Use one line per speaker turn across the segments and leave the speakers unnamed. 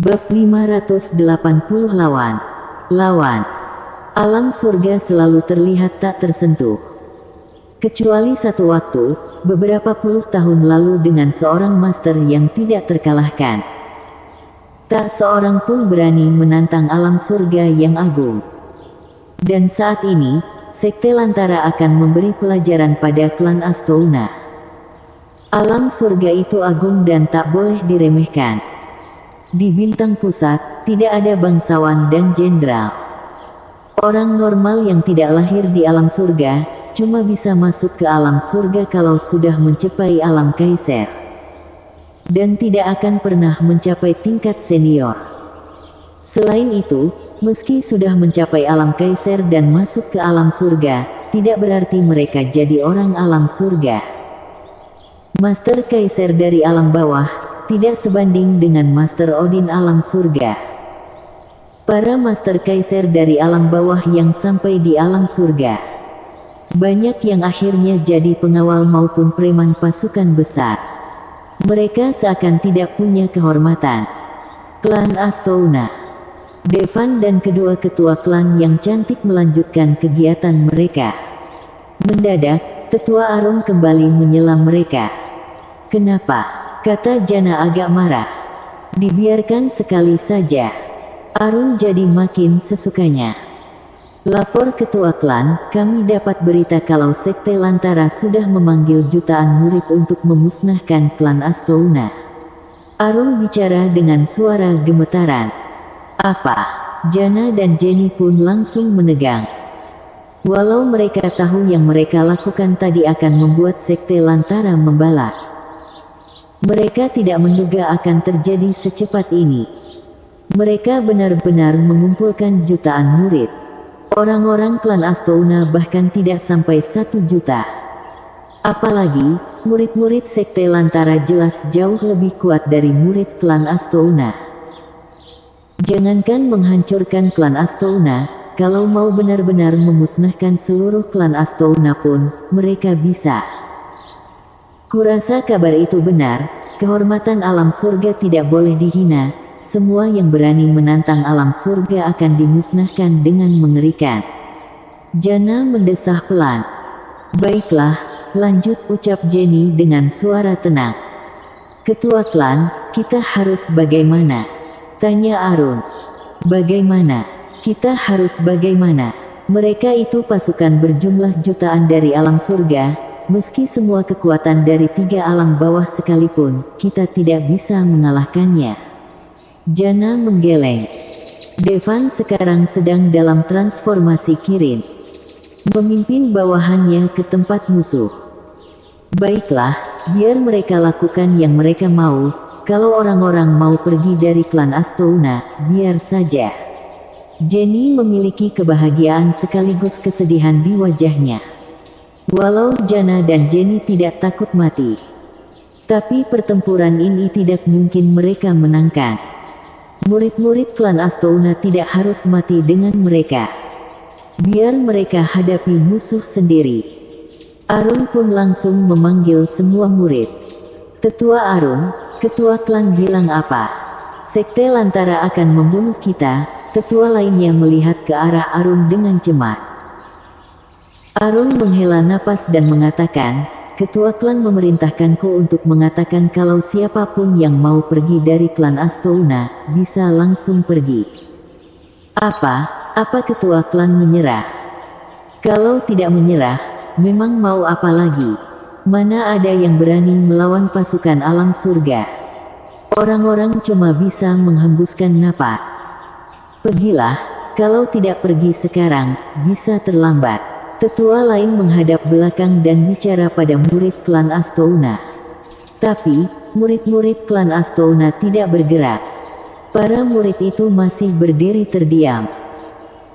Bab 580 Lawan. Alam surga selalu terlihat tak tersentuh. Kecuali satu waktu, beberapa puluh tahun lalu dengan seorang master yang tidak terkalahkan. Tak seorang pun berani menantang alam surga yang agung. Dan saat ini, Sekte Lantara akan memberi pelajaran pada klan Astouna. Alam surga itu agung dan tak boleh diremehkan. Di bintang pusat, tidak ada bangsawan dan jenderal. Orang normal yang tidak lahir di alam surga, cuma bisa masuk ke alam surga kalau sudah mencapai alam kaiser. Dan tidak akan pernah mencapai tingkat senior. Selain itu, meski sudah mencapai alam kaiser dan masuk ke alam surga, tidak berarti mereka jadi orang alam surga. Master kaiser dari alam bawah, tidak sebanding dengan Master Odin alam surga. Para Master Kaiser dari alam bawah yang sampai di alam surga, banyak yang akhirnya jadi pengawal maupun preman pasukan besar. Mereka seakan tidak punya kehormatan. Klan Astouna, Devan dan kedua ketua klan yang cantik melanjutkan kegiatan mereka. Mendadak, Tetua Arun kembali menyela mereka. "Kenapa?" kata Jana agak marah. "Dibiarkan sekali saja." Arun jadi makin sesukanya. "Lapor ketua klan, kami dapat berita kalau Sekte Lantara sudah memanggil jutaan murid untuk memusnahkan klan Astouna." Arun bicara dengan suara gemetaran. "Apa?" Jana dan Jenny pun langsung menegang. Walau mereka tahu yang mereka lakukan tadi akan membuat Sekte Lantara membalas, mereka tidak menduga akan terjadi secepat ini. Mereka benar-benar mengumpulkan jutaan murid. Orang-orang klan Astouna bahkan tidak sampai 1 juta. Apalagi, murid-murid Sekte Lantara jelas jauh lebih kuat dari murid klan Astouna. Jangankan menghancurkan klan Astouna, kalau mau benar-benar memusnahkan seluruh klan Astouna pun, mereka bisa. Kurasa kabar itu benar, kehormatan alam surga tidak boleh dihina. Semua yang berani menantang alam surga akan dimusnahkan dengan mengerikan. Jana mendesah pelan. "Baiklah, lanjut," ucap Jenny dengan suara tenang. "Ketua klan, kita harus bagaimana?" tanya Arun. "Bagaimana? Kita harus bagaimana? Mereka itu pasukan berjumlah jutaan dari alam surga. Meski semua kekuatan dari 3 alam bawah sekalipun, kita tidak bisa mengalahkannya." Jana menggeleng. Devan sekarang sedang dalam transformasi Kirin, memimpin bawahannya ke tempat musuh. "Baiklah, biar mereka lakukan yang mereka mau. Kalau orang-orang mau pergi dari klan Astouna, biar saja." Jenny memiliki kebahagiaan sekaligus kesedihan di wajahnya. Walau Jana dan Jenny tidak takut mati, tapi pertempuran ini tidak mungkin mereka menangkan. Murid-murid klan Astouna tidak harus mati dengan mereka. Biar mereka hadapi musuh sendiri. Arun pun langsung memanggil semua murid. "Tetua Arun, ketua klan bilang apa? Sekte Lantara akan membunuh kita." Tetua lainnya melihat ke arah Arun dengan cemas. Arun menghela napas dan mengatakan, "Ketua klan memerintahkanku untuk mengatakan kalau siapapun yang mau pergi dari klan Astouna, bisa langsung pergi." Apa ketua klan menyerah? Kalau tidak menyerah, memang mau apa lagi? Mana ada yang berani melawan pasukan alam surga? Orang-orang cuma bisa menghembuskan napas. "Pergilah, kalau tidak pergi sekarang, bisa terlambat." Tetua lain menghadap belakang dan bicara pada murid klan Astouna. Tapi, murid-murid klan Astouna tidak bergerak. Para murid itu masih berdiri terdiam.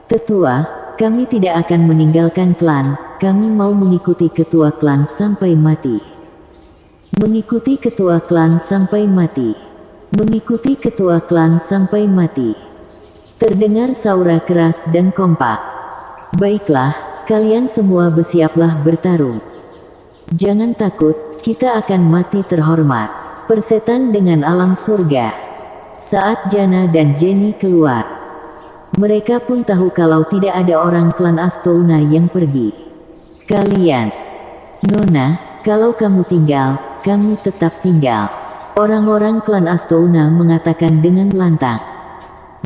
"Tetua, kami tidak akan meninggalkan klan, kami mau mengikuti ketua klan sampai mati." "Mengikuti ketua klan sampai mati. Mengikuti ketua klan sampai mati." Terdengar saura keras dan kompak. "Baiklah, kalian semua bersiaplah bertarung. Jangan takut, kita akan mati terhormat." Persetan dengan alam surga. Saat Jana dan Jenny keluar, mereka pun tahu kalau tidak ada orang klan Astouna yang pergi. Kalian, Nona, kalau kamu tinggal, kami tetap tinggal. Orang-orang klan Astouna mengatakan dengan lantang.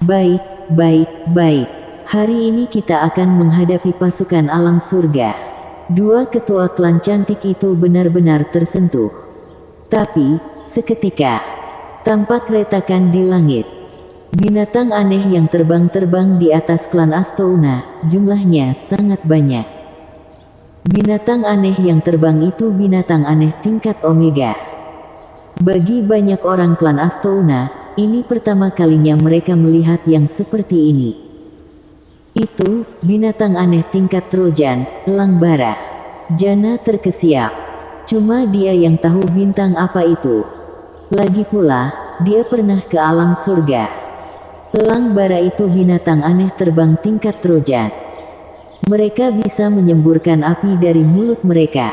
Baik, baik, baik. Hari ini kita akan menghadapi pasukan alam surga. Dua ketua klan cantik itu benar-benar tersentuh. Tapi, seketika, tampak retakan di langit. Binatang aneh yang terbang-terbang di atas klan Astouna, jumlahnya sangat banyak. Binatang aneh yang terbang itu binatang aneh tingkat Omega. Bagi banyak orang klan Astouna, ini pertama kalinya mereka melihat yang seperti ini. Itu, binatang aneh tingkat Trojan, elang bara. Jana terkesiap. Cuma dia yang tahu bintang apa itu. Lagi pula, dia pernah ke alam surga. Elang bara itu binatang aneh terbang tingkat Trojan. Mereka bisa menyemburkan api dari mulut mereka.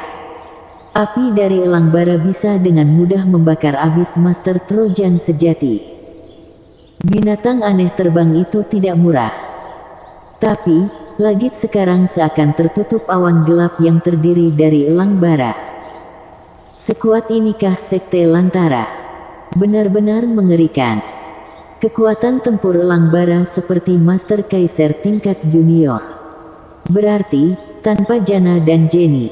Api dari elang bara bisa dengan mudah membakar abis Master Trojan sejati. Binatang aneh terbang itu tidak murah. Tapi, langit sekarang seakan tertutup awan gelap yang terdiri dari elang bara. Sekuat inikah Sekte Lantara? Benar-benar mengerikan. Kekuatan tempur elang bara seperti Master Kaiser tingkat junior. Berarti, tanpa Jana dan Jenny,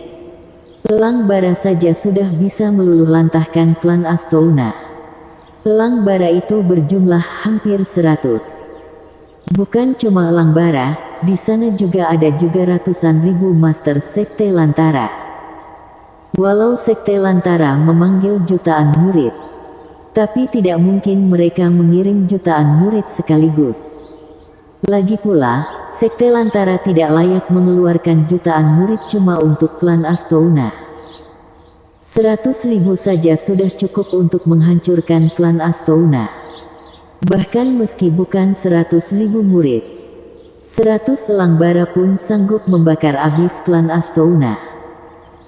elang bara saja sudah bisa meluluh lantahkan klan Astouna. Elang bara itu berjumlah hampir 100. Bukan cuma elang bara, di sana juga ada ratusan ribu Master Sekte Lantara. Walau Sekte Lantara memanggil jutaan murid, tapi tidak mungkin mereka mengirim jutaan murid sekaligus. Lagi pula, Sekte Lantara tidak layak mengeluarkan jutaan murid cuma untuk klan Astouna. 100.000 saja sudah cukup untuk menghancurkan klan Astouna. Bahkan meski bukan 100.000 murid, 100 elang bara pun sanggup membakar habis klan Astouna.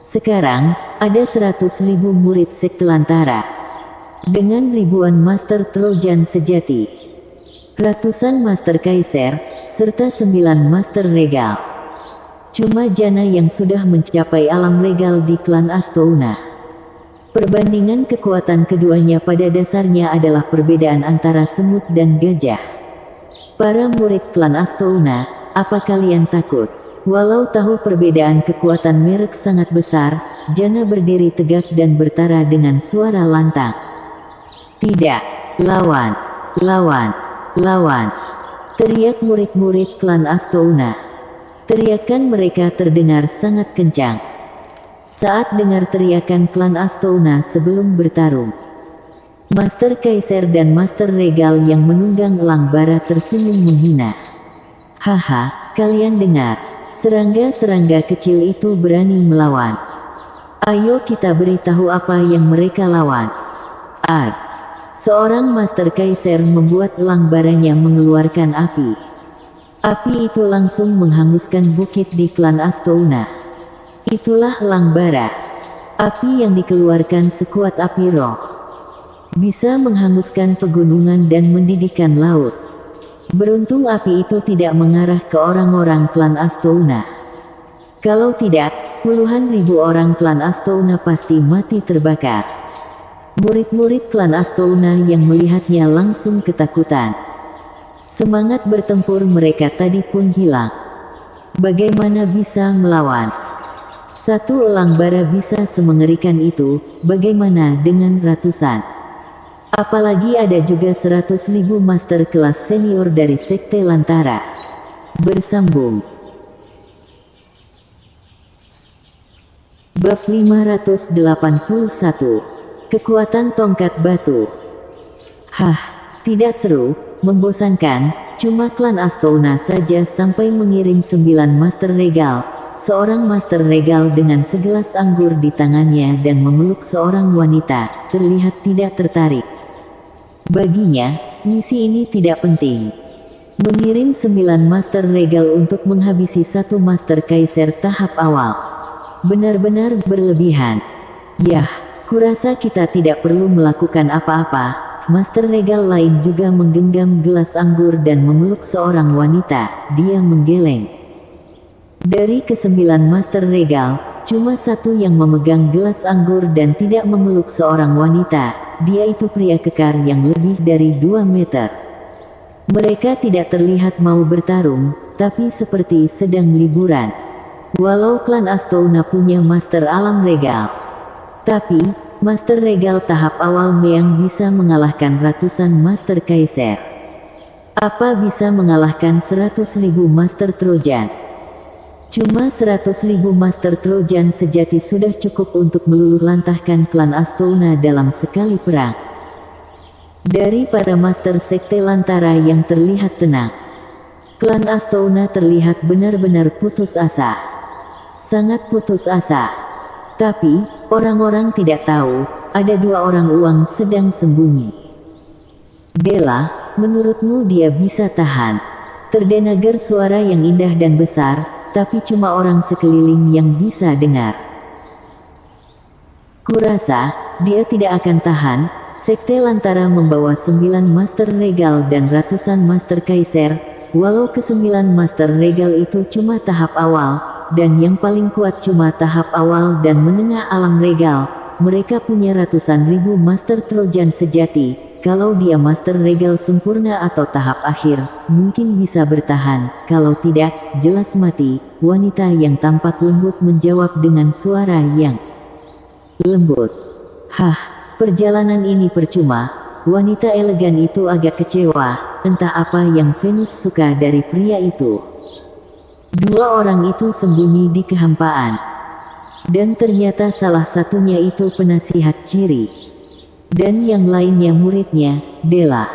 Sekarang, ada 100.000 murid Sekte Lantara. Dengan ribuan Master Trojan sejati, ratusan Master Kaiser, serta 9 Master Regal. Cuma Jana yang sudah mencapai alam regal di klan Astouna. Perbandingan kekuatan keduanya pada dasarnya adalah perbedaan antara semut dan gajah. Para murid klan Astouna, apa kalian takut? Walau tahu perbedaan kekuatan merek sangat besar, Jana berdiri tegak dan bertara dengan suara lantang. Tidak, lawan, lawan, lawan, teriak murid-murid klan Astouna. Teriakan mereka terdengar sangat kencang. Saat dengar teriakan klan Astouna sebelum bertarung, Master Kaiser dan Master Regal yang menunggang elang bara tersenyum menghina. Haha, kalian dengar, serangga-serangga kecil itu berani melawan. Ayo kita beritahu apa yang mereka lawan. Arg! Seorang Master Kaiser membuat elang baranya mengeluarkan api. Api itu langsung menghanguskan bukit di klan Astouna. Itulah elang bara. Api yang dikeluarkan sekuat api roh. Bisa menghanguskan pegunungan dan mendidihkan laut. Beruntung api itu tidak mengarah ke orang-orang klan Astouna. Kalau tidak, puluhan ribu orang klan Astouna pasti mati terbakar. Murid-murid klan Astouna yang melihatnya langsung ketakutan. Semangat bertempur mereka tadi pun hilang. Bagaimana bisa melawan? Satu elang bara bisa semengerikan itu, bagaimana dengan ratusan? Apalagi ada juga 100.000 master kelas senior dari Sekte Lantara. Bersambung. Bab 581. Kekuatan tongkat batu. Hah, tidak seru, membosankan, cuma klan Astouna saja sampai mengirim 9 Master Regal, seorang Master Regal dengan segelas anggur di tangannya dan memeluk seorang wanita, terlihat tidak tertarik. Baginya, misi ini tidak penting. Mengirim 9 Master Regal untuk menghabisi satu Master Kaiser tahap awal. Benar-benar berlebihan. Yah. Kurasa kita tidak perlu melakukan apa-apa, master regal lain juga menggenggam gelas anggur dan memeluk seorang wanita. Dia menggeleng. Dari kesembilan master regal, cuma satu yang memegang gelas anggur dan tidak memeluk seorang wanita. Dia itu pria kekar yang lebih dari 2 meter. Mereka tidak terlihat mau bertarung, tapi seperti sedang liburan. Walau klan Astouna punya master alam regal, tapi master regal tahap awal Meang bisa mengalahkan ratusan master kaiser. Apa bisa mengalahkan 100.000 master Trojan? Cuma 100.000 master Trojan sejati sudah cukup untuk meluluhlantahkan klan Astouna dalam sekali perang. Dari para master sekte Lantara yang terlihat tenang, klan Astouna terlihat benar-benar putus asa. Sangat putus asa. Tapi, orang-orang tidak tahu, ada 2 orang uang sedang sembunyi. Dela, menurutmu dia bisa tahan? Terdengar suara yang indah dan besar, tapi cuma orang sekeliling yang bisa dengar. Kurasa, dia tidak akan tahan. Sekte Lantara membawa 9 master regal dan ratusan master kaiser, walau ke-9 master regal itu cuma tahap awal, dan yang paling kuat cuma tahap awal dan menengah alam regal. Mereka punya ratusan ribu master Trojan sejati. Kalau dia master regal sempurna atau tahap akhir, mungkin bisa bertahan. Kalau tidak, jelas mati. Wanita yang tampak lembut menjawab dengan suara yang lembut. Hah. Perjalanan ini percuma. Wanita elegan itu agak kecewa. Entah apa yang Venus suka dari pria itu. 2 orang itu sembunyi di kehampaan. Dan ternyata salah satunya itu penasihat ciri. Dan yang lainnya muridnya, Dela.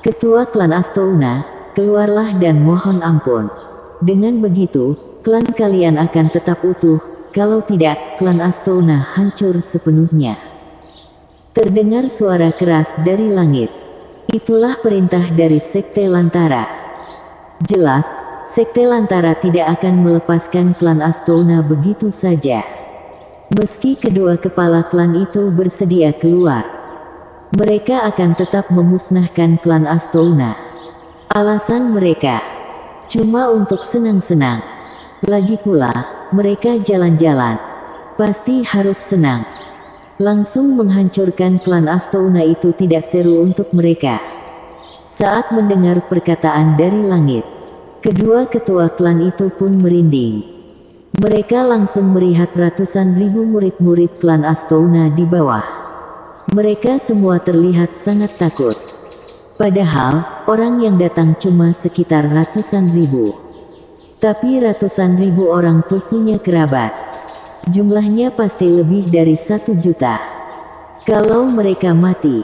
Ketua klan Astouna, keluarlah dan mohon ampun. Dengan begitu, klan kalian akan tetap utuh. Kalau tidak, klan Astouna hancur sepenuhnya. Terdengar suara keras dari langit. Itulah perintah dari Sekte Lantara. Jelas, Sekte Lantara tidak akan melepaskan klan Astouna begitu saja. Meski kedua kepala klan itu bersedia keluar, mereka akan tetap memusnahkan klan Astouna. Alasan mereka cuma untuk senang-senang. Lagi pula, mereka jalan-jalan. Pasti harus senang. Langsung menghancurkan klan Astouna itu tidak seru untuk mereka. Saat mendengar perkataan dari langit, kedua ketua klan itu pun merinding. Mereka langsung melihat ratusan ribu murid-murid klan Astouna di bawah. Mereka semua terlihat sangat takut. Padahal, orang yang datang cuma sekitar ratusan ribu. Tapi ratusan ribu orang tuh punya kerabat. Jumlahnya pasti lebih dari 1 juta. Kalau mereka mati,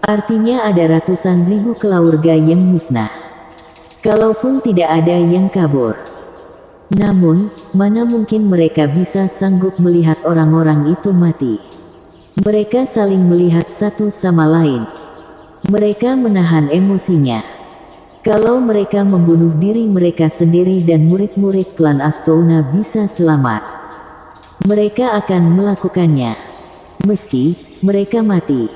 artinya ada ratusan ribu keluarga yang musnah. Kalaupun tidak ada yang kabur. Namun, mana mungkin mereka bisa sanggup melihat orang-orang itu mati. Mereka saling melihat satu sama lain. Mereka menahan emosinya. Kalau mereka membunuh diri mereka sendiri dan murid-murid klan Astouna bisa selamat, mereka akan melakukannya. Meski mereka mati,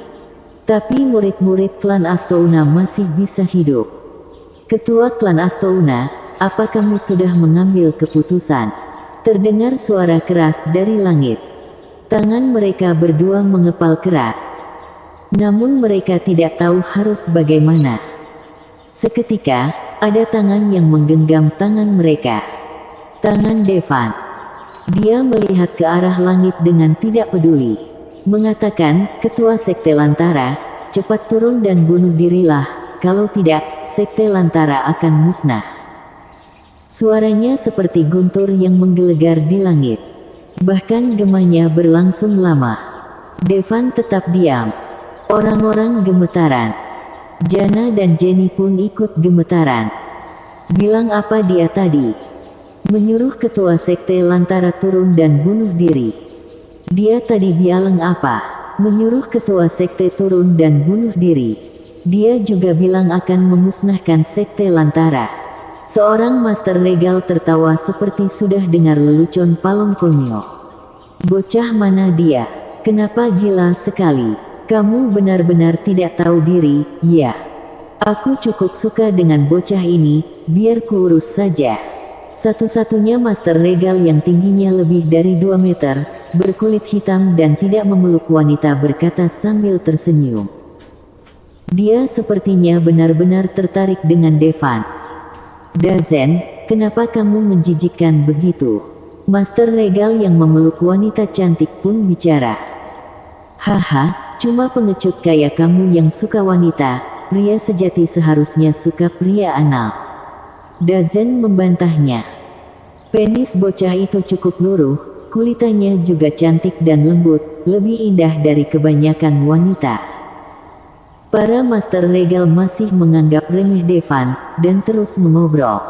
tapi murid-murid klan Astouna masih bisa hidup. Ketua klan Astouna, apa kamu sudah mengambil keputusan? Terdengar suara keras dari langit. Tangan mereka berdua mengepal keras. Namun mereka tidak tahu harus bagaimana. Seketika, ada tangan yang menggenggam tangan mereka. Tangan Devan. Dia melihat ke arah langit dengan tidak peduli. Mengatakan, Ketua Sekte Lantara, cepat turun dan bunuh dirilah. Kalau tidak, Sekte Lantara akan musnah. Suaranya seperti guntur yang menggelegar di langit. Bahkan gemanya berlangsung lama. Devan tetap diam. Orang-orang gemetaran. Jana dan Jenny pun ikut gemetaran. Bilang apa dia tadi? Menyuruh ketua sekte Lantara turun dan bunuh diri. Dia tadi bilang apa? Menyuruh ketua sekte turun dan bunuh diri. Dia juga bilang akan memusnahkan sekte Lantara. Seorang master regal tertawa seperti sudah dengar lelucon Palong konyol. Bocah mana dia? Kenapa gila sekali? Kamu benar-benar tidak tahu diri, ya. Aku cukup suka dengan bocah ini, biar kuurus saja. Satu-satunya master regal yang tingginya lebih dari 2 meter, berkulit hitam dan tidak memeluk wanita berkata sambil tersenyum. Dia sepertinya benar-benar tertarik dengan Devan. Dazen, kenapa kamu menjijikkan begitu? Master regal yang memeluk wanita cantik pun bicara. Haha, cuma pengecut kayak kamu yang suka wanita, pria sejati seharusnya suka pria anal. Dazen membantahnya. Penis bocah itu cukup luruh, kulitannya juga cantik dan lembut, lebih indah dari kebanyakan wanita. Para master regal masih menganggap remeh Devan, dan terus mengobrol.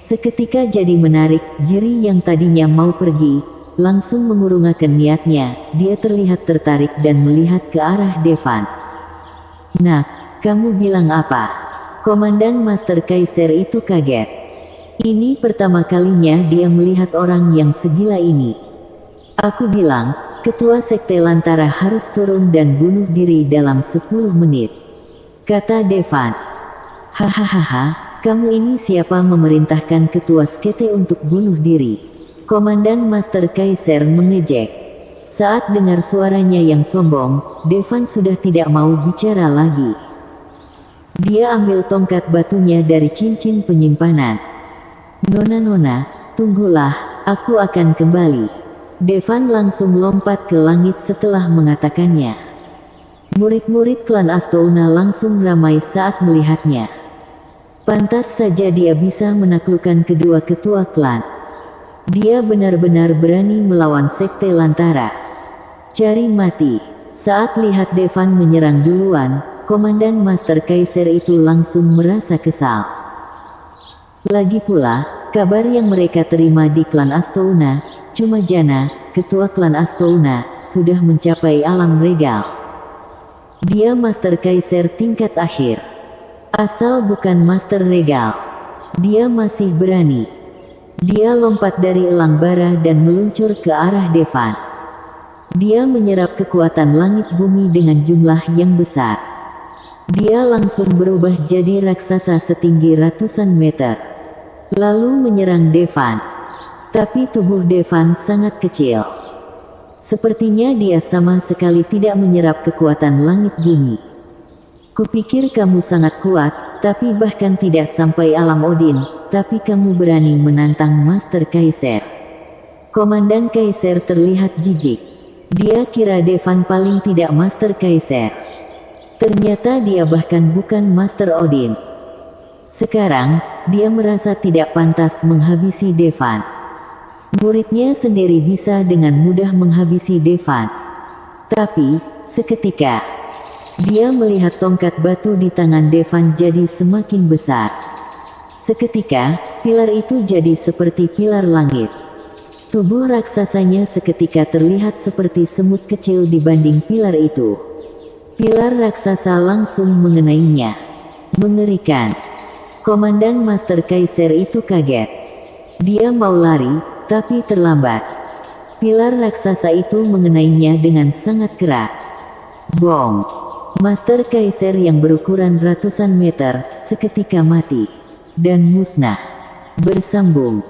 Seketika jadi menarik, Jerry yang tadinya mau pergi, langsung mengurungkan niatnya, dia terlihat tertarik dan melihat ke arah Devan. Nak, kamu bilang apa? Komandan Master Kaiser itu kaget. Ini pertama kalinya dia melihat orang yang segila ini. Aku bilang, ketua sekte Lantara harus turun dan bunuh diri dalam 10 menit. Kata Devan. Hahaha, kamu ini siapa memerintahkan ketua sekte untuk bunuh diri? Komandan Master Kaiser mengejek. Saat dengar suaranya yang sombong, Devan sudah tidak mau bicara lagi. Dia ambil tongkat batunya dari cincin penyimpanan. Nona, tunggulah, aku akan kembali. Devan langsung lompat ke langit setelah mengatakannya. Murid-murid klan Astouna langsung ramai saat melihatnya. Pantas saja dia bisa menaklukkan kedua ketua klan. Dia benar-benar berani melawan sekte Lantara. Cari mati. Saat lihat Devan menyerang duluan, Komandan Master Kaiser itu langsung merasa kesal. Lagi pula, kabar yang mereka terima di klan Astouna, cuma Jana, ketua klan Astouna, sudah mencapai alam regal. Dia Master Kaiser tingkat akhir. Asal bukan Master Regal. Dia masih berani. Dia lompat dari elang bara dan meluncur ke arah Devan. Dia menyerap kekuatan langit bumi dengan jumlah yang besar. Dia langsung berubah jadi raksasa setinggi ratusan meter. Lalu menyerang Devan. Tapi tubuh Devan sangat kecil. Sepertinya dia sama sekali tidak menyerap kekuatan langit bumi. Kupikir kamu sangat kuat, tapi bahkan tidak sampai alam Odin, tapi kamu berani menantang Master Kaiser. Komandan Kaiser terlihat jijik. Dia kira Devan paling tidak Master Kaiser. Ternyata dia bahkan bukan Master Odin. Sekarang, dia merasa tidak pantas menghabisi Devan. Muridnya sendiri bisa dengan mudah menghabisi Devan. Tapi, seketika, dia melihat tongkat batu di tangan Devan jadi semakin besar. Seketika, pilar itu jadi seperti pilar langit. Tubuh raksasanya seketika terlihat seperti semut kecil dibanding pilar itu. Pilar raksasa langsung mengenainya. Mengerikan. Komandan Master Kaiser itu kaget. Dia mau lari, tapi terlambat. Pilar raksasa itu mengenainya dengan sangat keras. Bom! Master Kaiser yang berukuran ratusan meter, seketika mati. Dan musnah. Bersambung.